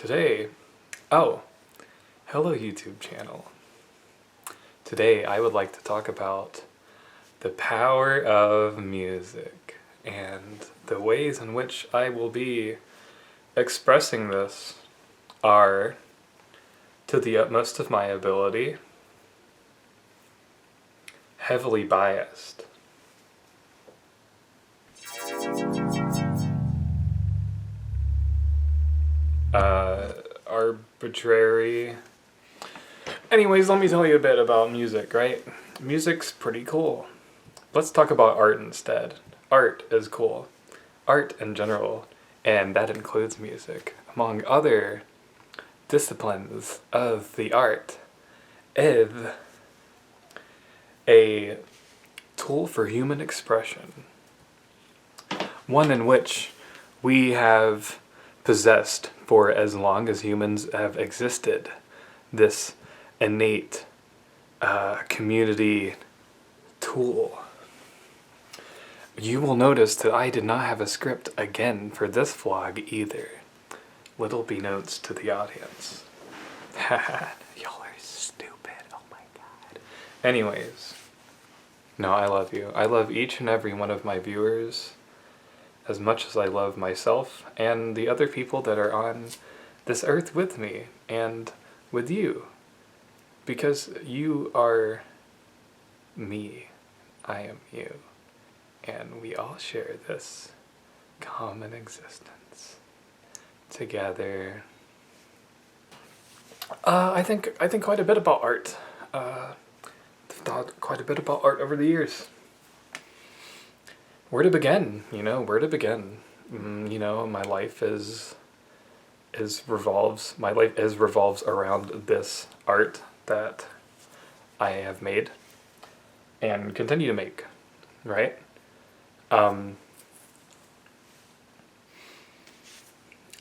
Today, oh, hello YouTube channel. Today I would like to talk about the power of music and the ways in which I will be expressing this are to the utmost of my ability, heavily biased. Arbitrary. Anyways, let me tell you a bit about music, right? Music's pretty cool. Let's talk about art instead. Art is cool. Art in general, and that includes music, among other disciplines of the art, is a tool for human expression. One in which we have possessed for as long as humans have existed. This innate community tool. You will notice that I did not have a script again for this vlog either. Little beknownst to the audience. Y'all are stupid, oh my god. Anyways, no, I love you. I love each and every one of my viewers as much as I love myself and the other people that are on this earth with me and with you. Because you are me, I am you, and we all share this common existence together. I think quite a bit about art. I've thought quite a bit about art over the years. Where to begin? Where to begin? My life revolves around this art that I have made and continue to make, right? At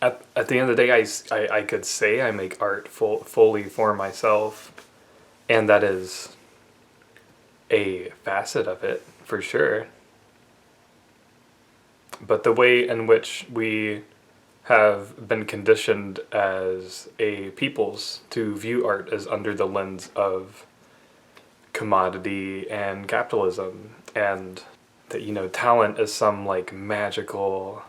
the end of the day, I could say I make art fully for myself, and that is a facet of it, for sure. But the way in which we have been conditioned as a peoples to view art as under the lens of commodity and capitalism, and that talent is some magical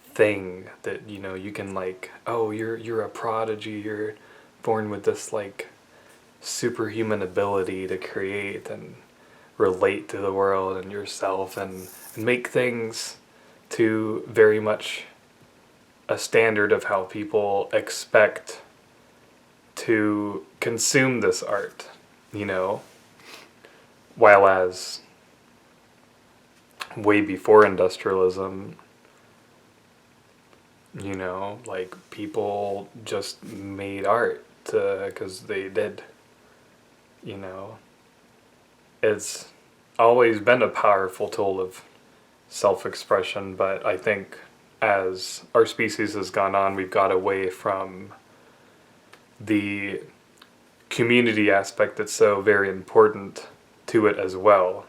thing that you can oh, you're a prodigy, you're born with this superhuman ability to create and relate to the world and yourself and make things to very much a standard of how people expect to consume this art, while as way before industrialism, people just made art because they did, It's always been a powerful tool of self-expression, but I think as our species has gone on, we've got away from the community aspect that's so very important to it as well,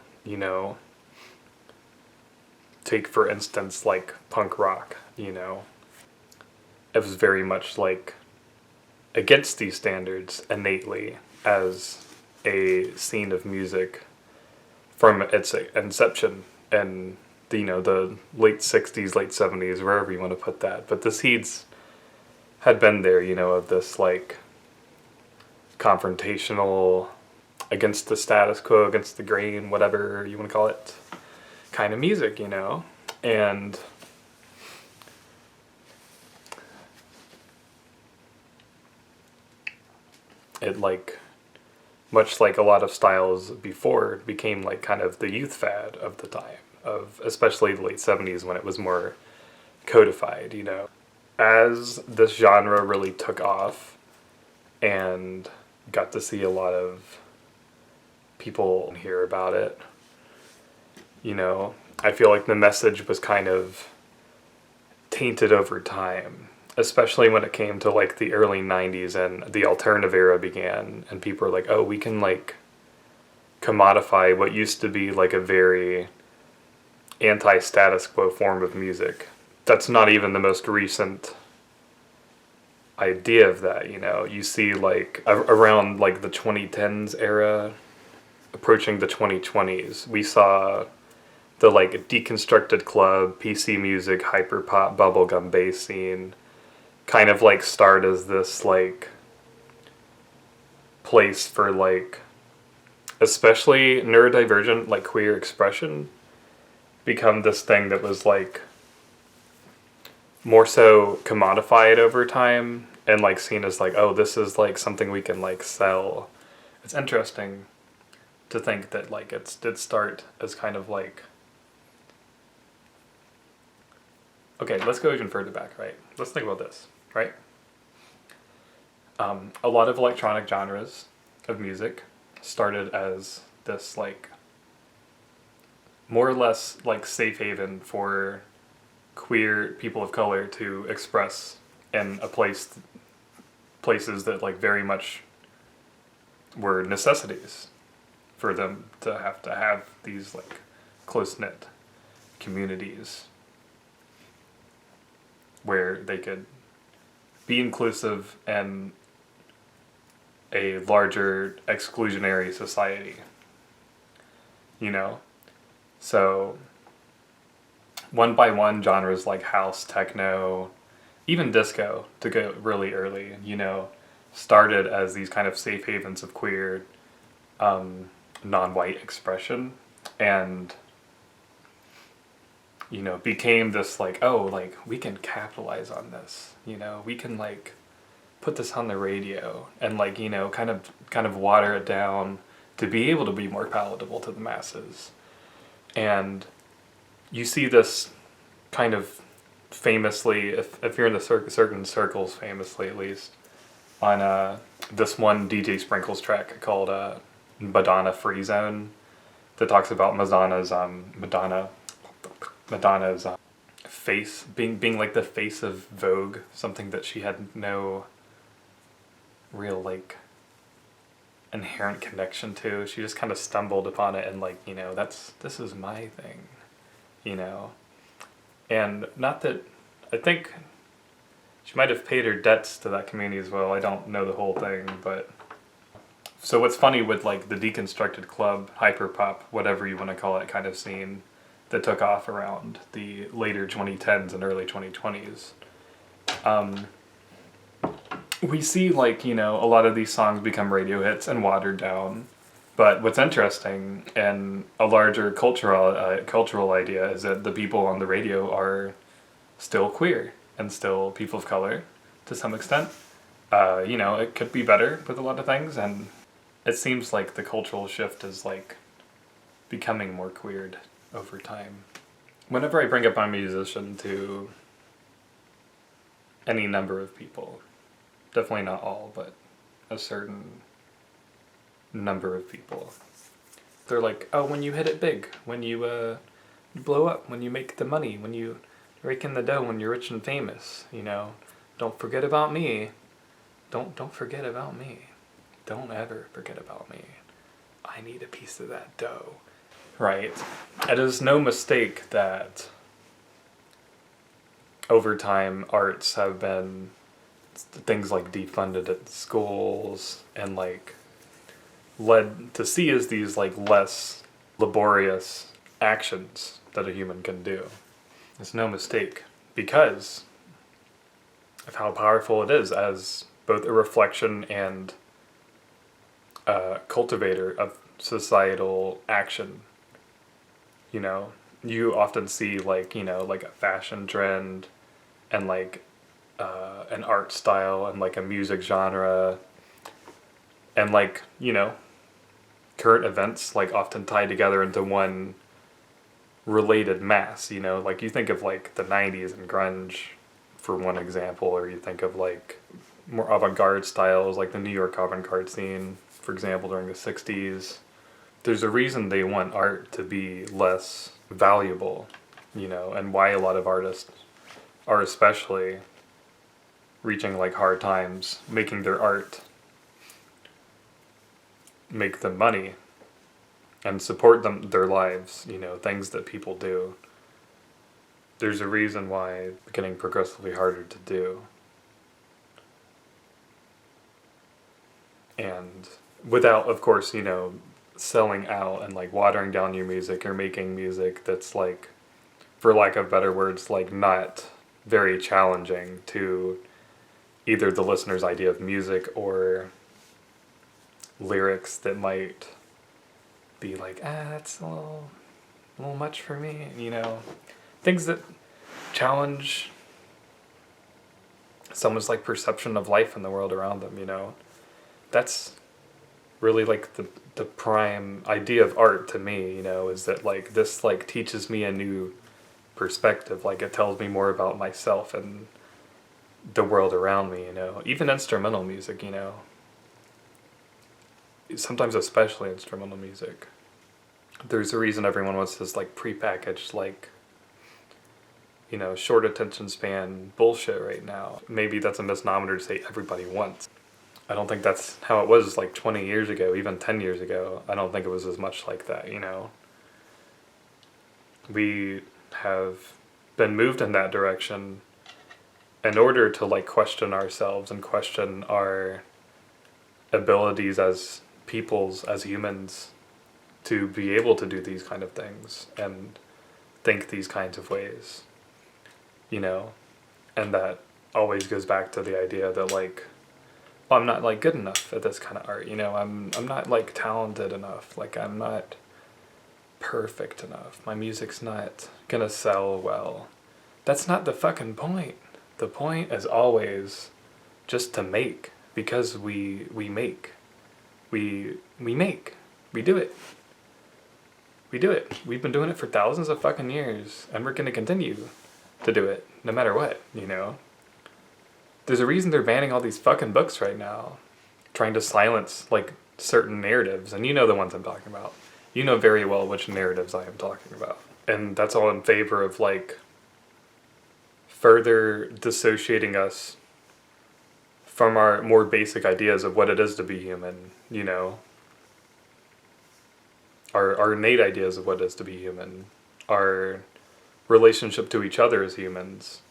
Take, for instance, punk rock, It was very much against these standards innately as a scene of music from its inception and the late 60s, late 70s, wherever you want to put that. But the seeds had been there, of this confrontational, against the status quo, against the grain, whatever you want to call it, kind of music, and it much like a lot of styles before, became kind of the youth fad of the time, of especially the late 70s when it was more codified, As this genre really took off and got to see a lot of people hear about it, I feel like the message was kind of tainted over time, especially when it came to the early 90s and the alternative era began, and people were oh, we can commodify what used to be a very anti-status quo form of music. That's not even the most recent idea of that, you know. You see like around like the 2010s era, approaching the 2020s, we saw the like deconstructed club, PC music, hyperpop, bubblegum bass scene kind of like start as this like place for like especially neurodivergent like queer expression become this thing that was like more so commodified over time and like seen as like, oh, this is like something we can like sell. It's interesting to think that like it did start as kind of like, okay, let's go even further back, right? Let's think about this, right? A lot of electronic genres of music started as this like more or less like safe haven for queer people of color to express in a places that like very much were necessities for them to have these like close-knit communities where they could be inclusive in a larger exclusionary society, you know? So one by one, genres like house, techno, even disco, to go really early, you know, started as these kind of safe havens of queer non-white expression, and you know, became this like, oh, like we can capitalize on this, you know, we can like put this on the radio and like, you know, kind of water it down to be able to be more palatable to the masses. And you see this kind of famously, if you're in the certain circles, famously at least, on this one DJ Sprinkles track called Madonna Free Zone that talks about Madonna's face being like the face of Vogue, something that she had no real like inherent connection to. She just kind of stumbled upon it and like, you know, this is my thing, you know. And not that, I think she might have paid her debts to that community as well. I don't know the whole thing, but so what's funny with like the deconstructed club, hyperpop, whatever you want to call it, kind of scene that took off around the later 2010s and early 2020s. We see like, you know, a lot of these songs become radio hits and watered down. But what's interesting and a larger cultural idea is that the people on the radio are still queer and still people of color to some extent. You know, it could be better with a lot of things, and it seems like the cultural shift is like becoming more queered over time. Whenever I bring up I'm a musician to any number of people, definitely not all, but a certain number of people, they're like, oh, when you hit it big, when you blow up, when you make the money, when you rake in the dough, when you're rich and famous, you know, don't forget about me. Don't forget about me. Don't ever forget about me. I need a piece of that dough. Right. It is no mistake that over time arts have been things like defunded at schools and like led to see as these like less laborious actions that a human can do. It's no mistake because of how powerful it is as both a reflection and a cultivator of societal action. You know, you often see like, you know, like a fashion trend and like an art style and like a music genre and like, you know, current events like often tied together into one related mass, you know, like you think of like the 90s and grunge for one example, or you think of like more avant-garde styles like the New York avant-garde scene, for example, during the 60s. There's a reason they want art to be less valuable, you know, and why a lot of artists are especially reaching like hard times, making their art make them money and support their lives, you know, things that people do. There's a reason why it's getting progressively harder to do. And without, of course, you know, selling out and like watering down your music or making music that's like, for lack of better words, like not very challenging to either the listener's idea of music or lyrics that might be like, that's a little much for me, you know. Things that challenge someone's like perception of life in the world around them, you know. That's really like the prime idea of art to me, you know, is that like this like teaches me a new perspective. Like it tells me more about myself and the world around me, you know. Even instrumental music, you know. Sometimes especially instrumental music. There's a reason everyone wants this like prepackaged like, you know, short attention span bullshit right now. Maybe that's a misnomer to say everybody wants. I don't think that's how it was like 20 years ago, even 10 years ago. I don't think it was as much like that, you know. We have been moved in that direction in order to like question ourselves and question our abilities as peoples, as humans, to be able to do these kind of things and think these kinds of ways, you know. And that always goes back to the idea that like, well, I'm not like good enough at this kind of art, you know. I'm not like talented enough, like I'm not perfect enough, my music's not gonna sell well. That's not the fucking point. The point is always just to make, because we make. We make. We do it. We do it. We've been doing it for thousands of fucking years, and we're gonna continue to do it, no matter what, you know? There's a reason they're banning all these fucking books right now, trying to silence, like, certain narratives, and you know the ones I'm talking about. You know very well which narratives I am talking about. And that's all in favor of, like, further dissociating us from our more basic ideas of what it is to be human, you know? Our innate ideas of what it is to be human, our relationship to each other as humans.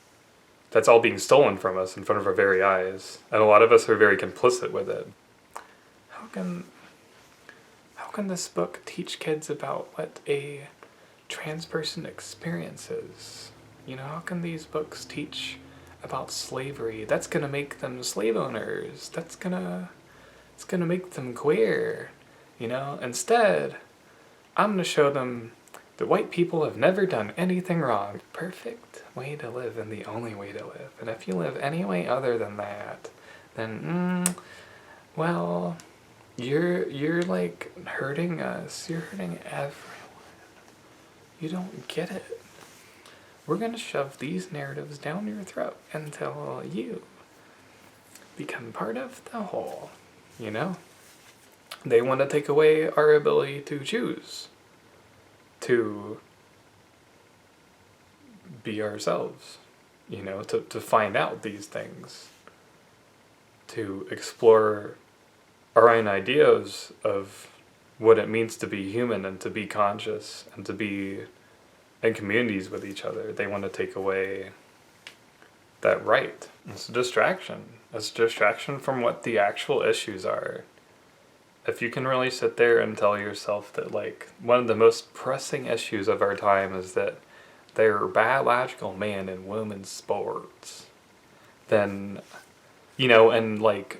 That's all being stolen from us in front of our very eyes, and a lot of us are very complicit with it. How can this book teach kids about what a trans person experiences? You know, how can these books teach about slavery? That's gonna make them slave owners. It's gonna make them queer. You know, instead, I'm gonna show them that white people have never done anything wrong. Perfect way to live and the only way to live. And if you live any way other than that, then, well, you're like hurting us. You're hurting everyone. You don't get it. We're gonna shove these narratives down your throat until you become part of the whole, you know? They want to take away our ability to choose, to be ourselves, you know, to find out these things, to explore our own ideas of what it means to be human and to be conscious and to be in communities with each other. They want to take away that right. It's a distraction. It's a distraction from what the actual issues are. If you can really sit there and tell yourself that, like, one of the most pressing issues of our time is that there are biological man and woman sports, then, you know, and, like,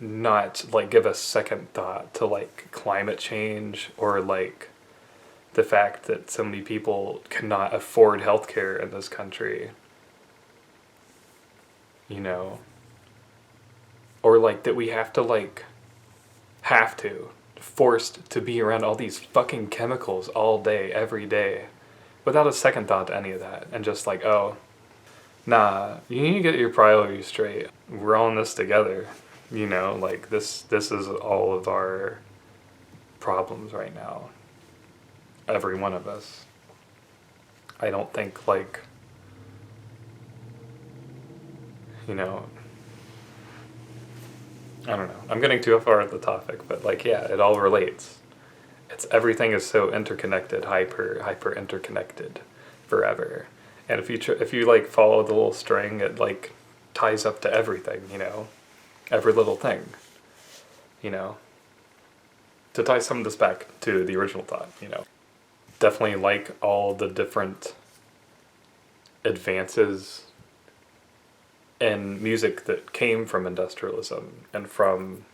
not, like, give a second thought to, like, climate change or, like, the fact that so many people cannot afford healthcare in this country, you know, or, like, that we have to, like, forced to be around all these fucking chemicals all day, every day, without a second thought to any of that, and just like, oh, nah, you need to get your priorities straight. We're all in this together, you know, like, this is all of our problems right now. Every one of us. I don't think, like, you know, I don't know. I'm getting too far at the topic, but, like, yeah, it all relates. It's everything is so interconnected, hyper interconnected, forever. And if you like follow the little string, it like ties up to everything, you know, every little thing. you know, to tie some of this back to the original thought, you know, definitely like all the different advances in music that came from industrialism and from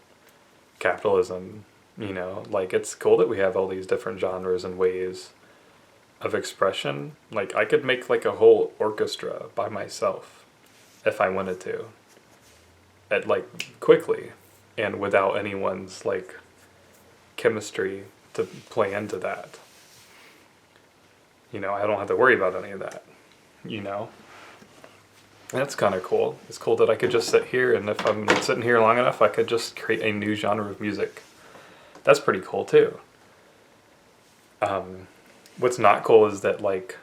capitalism, you know, like it's cool that we have all these different genres and ways of expression. Like I could make like a whole orchestra by myself if I wanted to, at like quickly and without anyone's like chemistry to play into that. You know, I don't have to worry about any of that, you know. That's kind of cool. It's cool that I could just sit here, and if I'm sitting here long enough, I could just create a new genre of music. That's pretty cool too. What's not cool is that, like,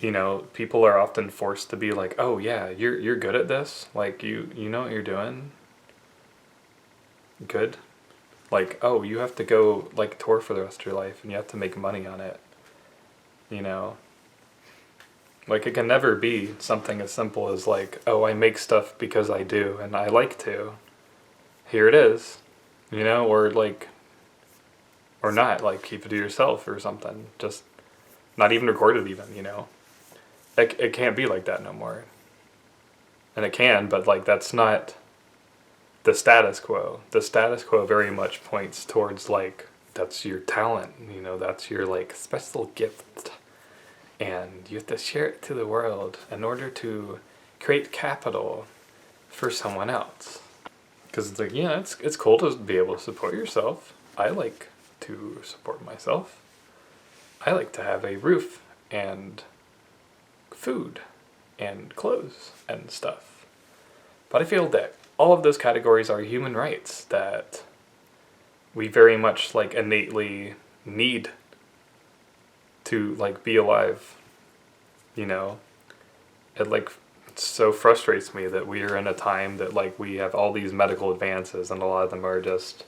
you know, people are often forced to be like, oh yeah, you're good at this, like you know what you're doing. Good. Like, oh, you have to go like tour for the rest of your life and you have to make money on it. You know? Like it can never be something as simple as like, oh, I make stuff because I do and I like to. Here it is. You know, or like, or not, like keep it to yourself or something. Just not even record it even, you know. It can't be like that no more. And it can, but like that's not the status quo. The status quo very much points towards like, that's your talent, you know, that's your like special gift. And you have to share it to the world in order to create capital for someone else. Because it's like, yeah, it's cool to be able to support yourself. I like to support myself. I like to have a roof and food and clothes and stuff. But I feel that all of those categories are human rights that we very much like innately need to like be alive, you know. It like so frustrates me that we are in a time that like we have all these medical advances and a lot of them are just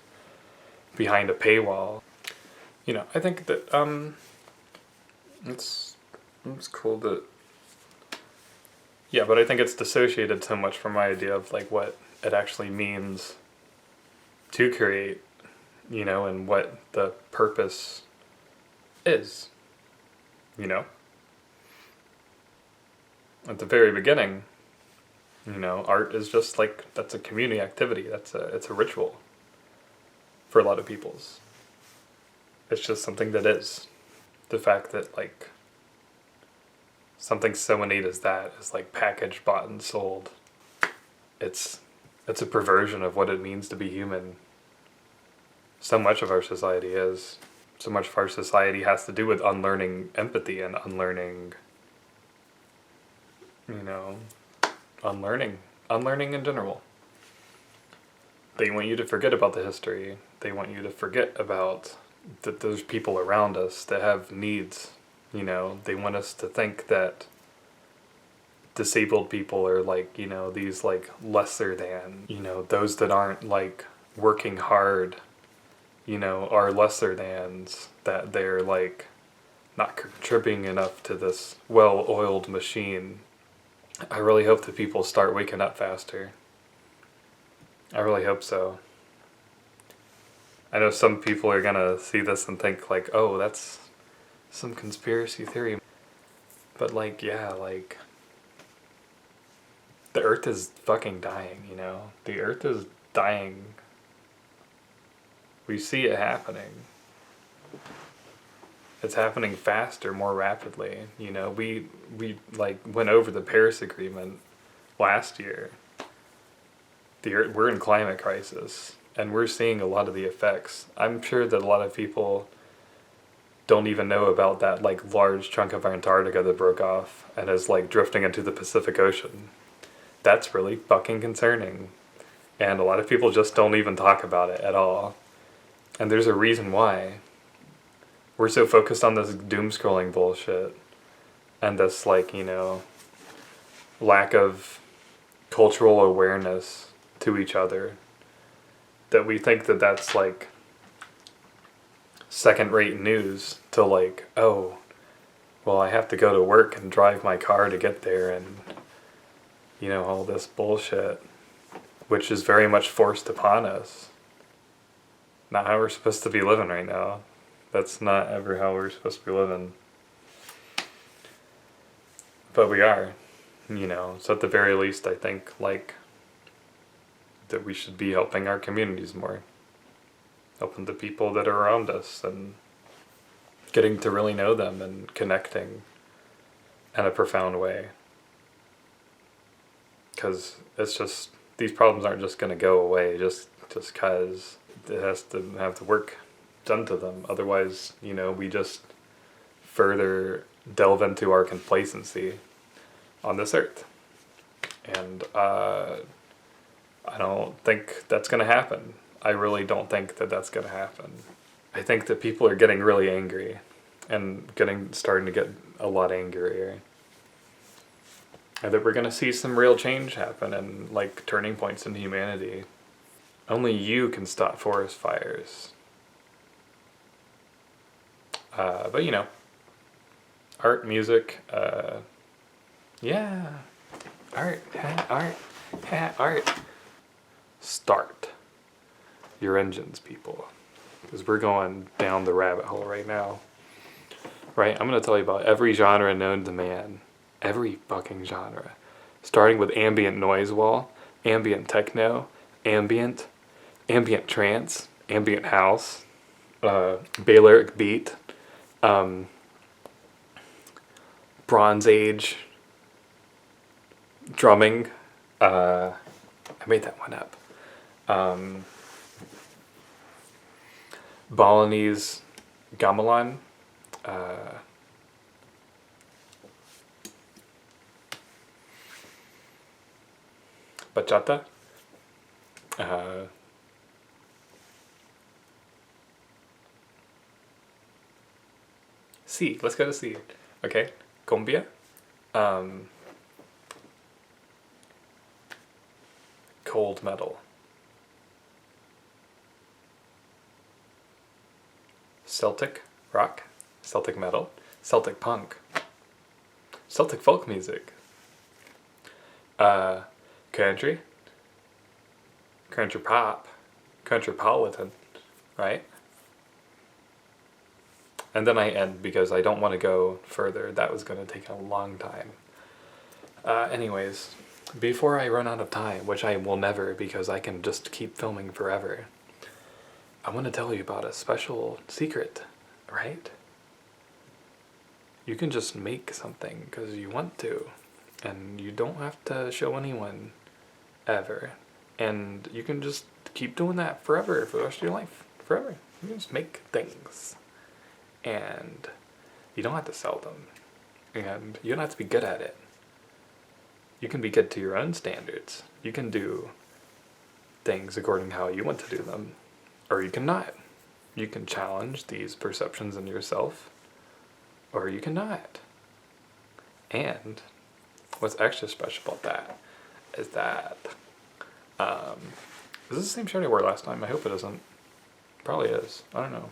behind a paywall. You know, I think that it's cool that, yeah, but I think it's dissociated so much from my idea of like what it actually means to create, you know, and what the purpose is, you know. At the very beginning, you know, art is just like, that's a community activity. It's a ritual for a lot of people's. It's just something that is. The fact that like something so innate as that is like packaged, bought, and sold. It's a perversion of what it means to be human. So much of our society is. So much of our society has to do with unlearning empathy and unlearning, you know, unlearning in general. They want you to forget about the history. They want you to forget about that there's people around us that have needs, you know. They want us to think that disabled people are like, you know, these like lesser than, you know, those that aren't like working hard, you know, are lesser thans, that they're like not contributing enough to this well-oiled machine. I really hope that people start waking up faster. I really hope so. I know some people are gonna see this and think like, oh, that's some conspiracy theory. But like, yeah, like, the earth is fucking dying, you know? The earth is dying. We see it happening. It's happening faster, more rapidly, you know? We like went over the Paris Agreement last year. We're in climate crisis, and we're seeing a lot of the effects. I'm sure that a lot of people don't even know about that like large chunk of Antarctica that broke off and is like drifting into the Pacific Ocean. That's really fucking concerning. And a lot of people just don't even talk about it at all. And there's a reason why. We're so focused on this doom scrolling bullshit and this like, you know, lack of cultural awareness to each other, that we think that that's like second-rate news to like, oh, well, I have to go to work and drive my car to get there and, you know, all this bullshit. which is very much forced upon us. Not how we're supposed to be living right now. That's not ever how we're supposed to be living. But we are, so at the very least I think that we should be helping our communities more. Helping the people that are around us and getting to really know them and connecting in a profound way. Because it's just, these problems aren't just going to go away just because it has to have the work done to them. Otherwise, we just further delve into our complacency on this earth. And I don't think that's going to happen. I really don't think that that's going to happen. I think that people are getting really angry and starting to get a lot angrier. And that we're going to see some real change happen and turning points in humanity. Only you can stop forest fires. But art, music, yeah, art. Start your engines, people, because we're going down the rabbit hole right now. Right, I'm going to tell you about every genre known to man. Every fucking genre. Starting with ambient noise wall, ambient techno, ambient trance, ambient house, Balearic beat, Bronze Age drumming. I made that one up. Balinese gamelan. Bachata. C. Let's go to C. Okay. Cumbia. Cold metal. Celtic rock. Celtic metal. Celtic punk. Celtic folk music. Country. Country pop. Countrypolitan. Right? And then I end because I don't want to go further. That was going to take a long time. Anyways, before I run out of time, which I will never because I can just keep filming forever, I want to tell you about a special secret, right? You can just make something because you want to, and you don't have to show anyone ever. And you can just keep doing that forever, for the rest of your life, forever. You can just make things. And you don't have to sell them. And you don't have to be good at it. You can be good to your own standards. You can do things according to how you want to do them. Or you can not. You can challenge these perceptions in yourself. Or you cannot. And what's extra special about that is that is this the same shirt I wore last time? I hope it isn't. Probably is. I don't know.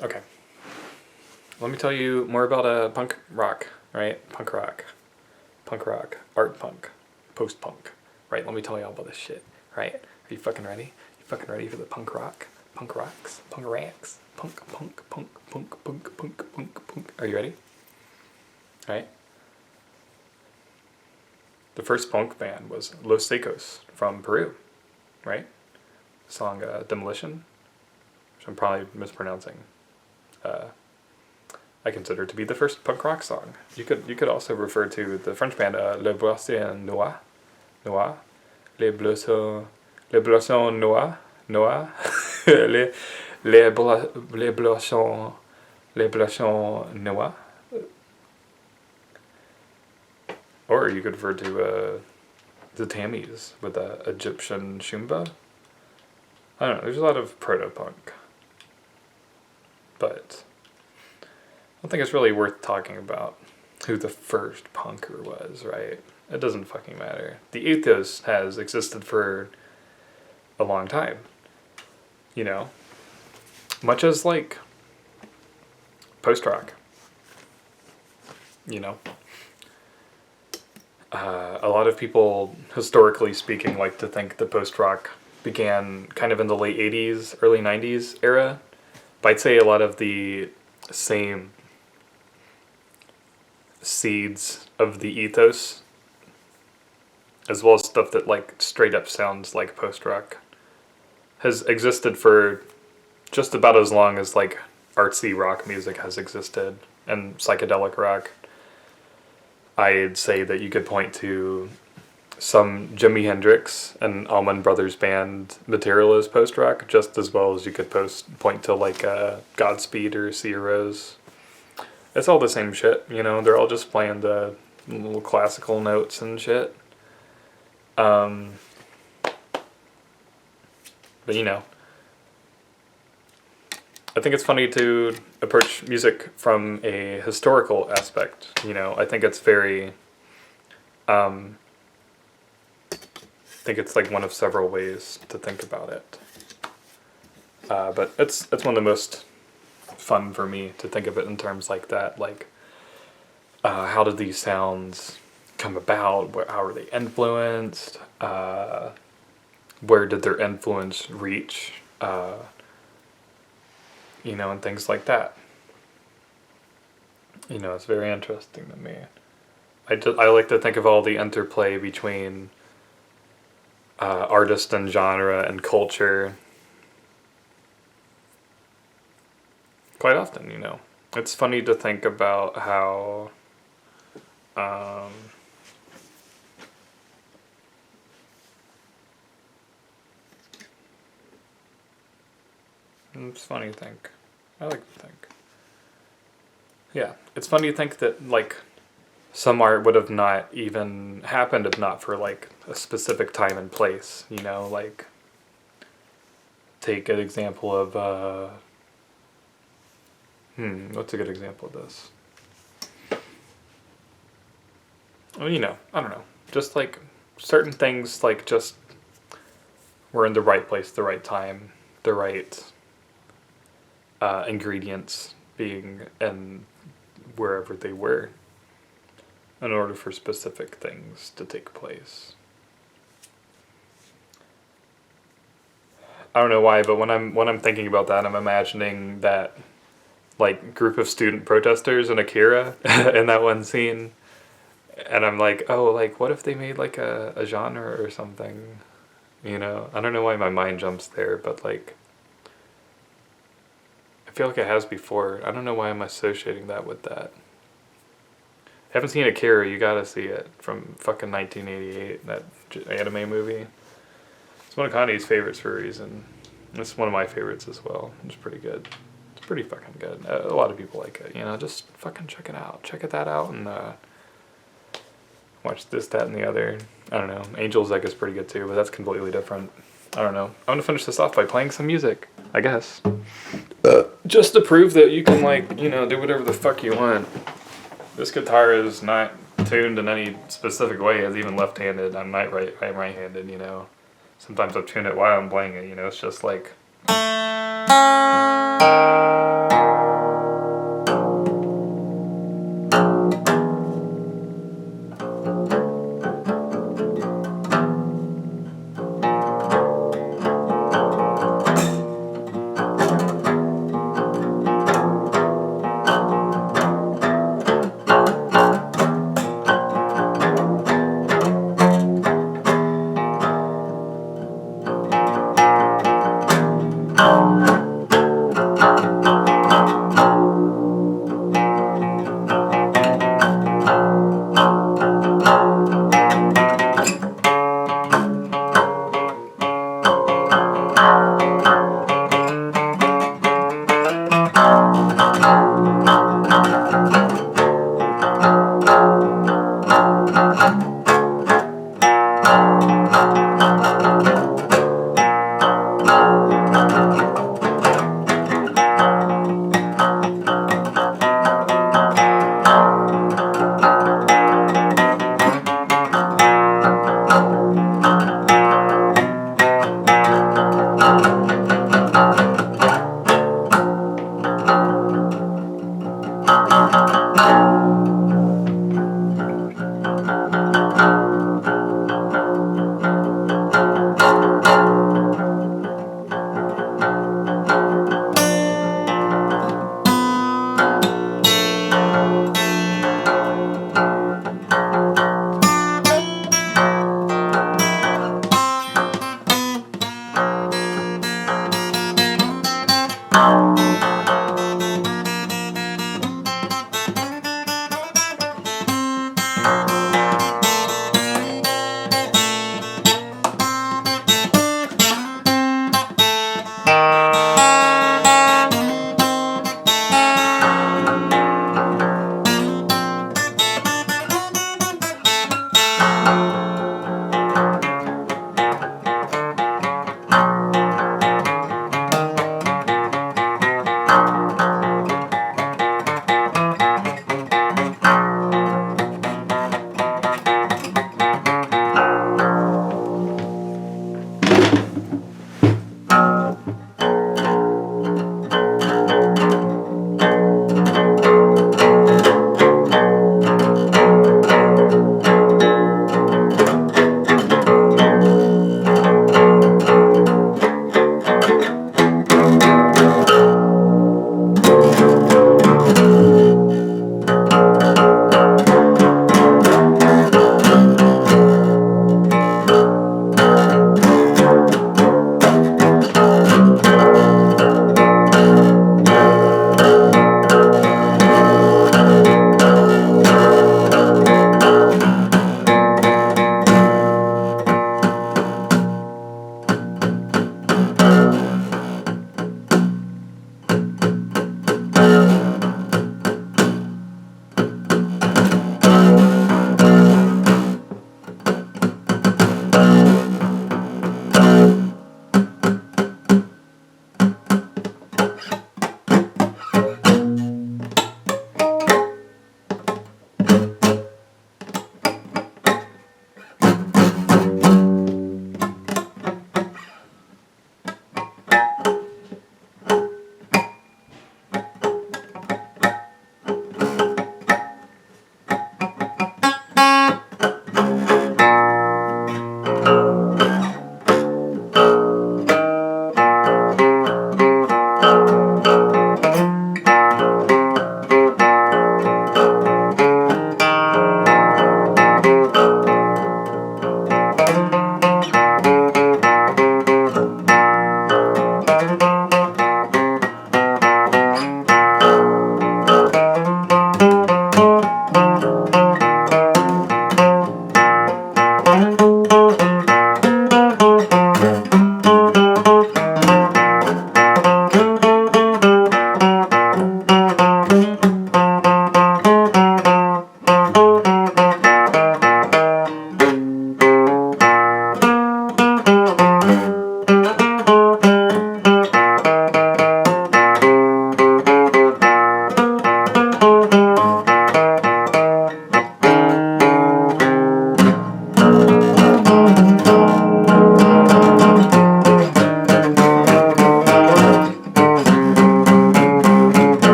Okay. Let me tell you more about punk rock, right? Punk rock, art punk, post-punk, right? Let me tell you all about this shit, right? Are you fucking ready? You fucking ready for the punk rock? Punk rocks, punk racks, punk. Are you ready? All right. The first punk band was Los Secos from Peru, right? Song Demolition, which I'm probably mispronouncing. I consider to be the first punk rock song. You could also refer to the French band Le Boisson Noir, Les Blossons Noirs, les Blossons Noirs. Or you could refer to the Tammies with Egyptian Shumba. I don't know, there's a lot of proto-punk. But I don't think it's really worth talking about who the first punker was, right? It doesn't fucking matter. The ethos has existed for a long time. Much as post-rock. A lot of people, historically speaking, like to think the post-rock began kind of in the late 80s, early 90s era. But I'd say a lot of the same seeds of the ethos, as well as stuff that like straight up sounds like post-rock, has existed for just about as long as like artsy rock music has existed and psychedelic rock. I'd say that you could point to some Jimi Hendrix and Allman Brothers Band material as post-rock, just as well as you could point to like Godspeed or Sea Rose. It's all the same shit, you know. They're all just playing the little classical notes and shit. But you know, I think it's funny to approach music from a historical aspect. You know, I think it's very. I think it's like one of several ways to think about it. But it's one of the most fun for me to think of it in terms like that. Like, how did these sounds come about? How were they influenced? Where did their influence reach? You know, and things like that. You know, it's very interesting to me. I like to think of all the interplay between artist and genre and culture quite often, you know. It's funny to think about how it's funny to think. I like to think. Yeah, it's funny to think that like some art would have not even happened if not for like a specific time and place, you know, like take an example of what's a good example of this? Well, you know, I don't know. Just like certain things like just were in the right place, the right time, the right ingredients being and wherever they were in order for specific things to take place. I don't know why, but when I'm thinking about that, I'm imagining that like group of student protesters in Akira in that one scene, and I'm like, oh, like what if they made like a genre or something? You know, I don't know why my mind jumps there, but like I feel like it has before. I don't know why I'm associating that with that. Haven't seen Akira, you gotta see it, from fucking 1988, that anime movie. It's one of Kanye's favorites for a reason. It's one of my favorites as well. It's pretty good. It's pretty fucking good. A lot of people like it, you know, just fucking check it out. Check that out and watch this, that, and the other. I don't know. Angel's Egg is pretty good too, but that's completely different. I don't know. I'm gonna finish this off by playing some music, I guess. Just to prove that you can, like, you know, do whatever the fuck you want. This guitar is not tuned in any specific way. It's even left-handed. I'm not right-handed, you know. Sometimes I've tuned it while I'm playing it, you know. It's just like...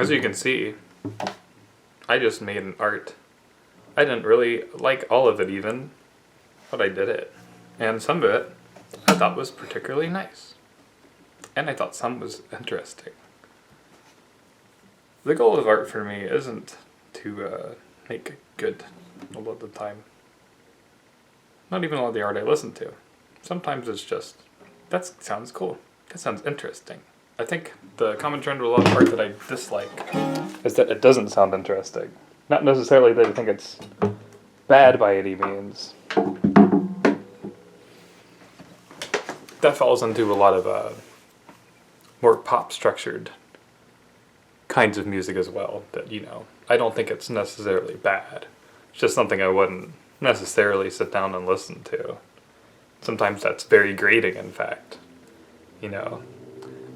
As you can see, I just made an art. I didn't really like all of it even, but I did it. And some of it I thought was particularly nice. And I thought some was interesting. The goal of art for me isn't to make good a lot of the time. Not even all of the art I listen to. Sometimes it's just, that sounds cool. That sounds interesting. I think the common trend with a lot of art that I dislike is that it doesn't sound interesting. Not necessarily that I think it's bad by any means. That falls into a lot of more pop-structured kinds of music as well, that, you know, I don't think it's necessarily bad. It's just something I wouldn't necessarily sit down and listen to. Sometimes that's very grating, in fact, you know.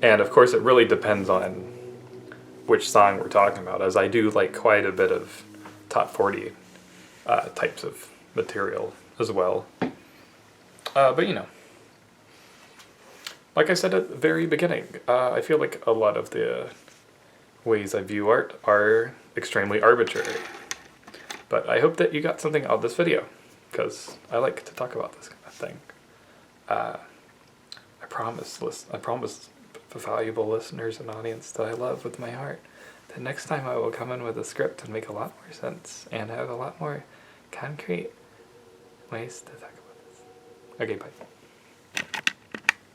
And of course it really depends on which song we're talking about, as I do like quite a bit of top 40 types of material as well. But you know, like I said at the very beginning, I feel like a lot of the ways I view art are extremely arbitrary. But I hope that you got something out of this video, because I like to talk about this kind of thing. I promise the valuable listeners and audience that I love with my heart that next time I will come in with a script and make a lot more sense and have a lot more concrete ways to talk about this. Okay, bye.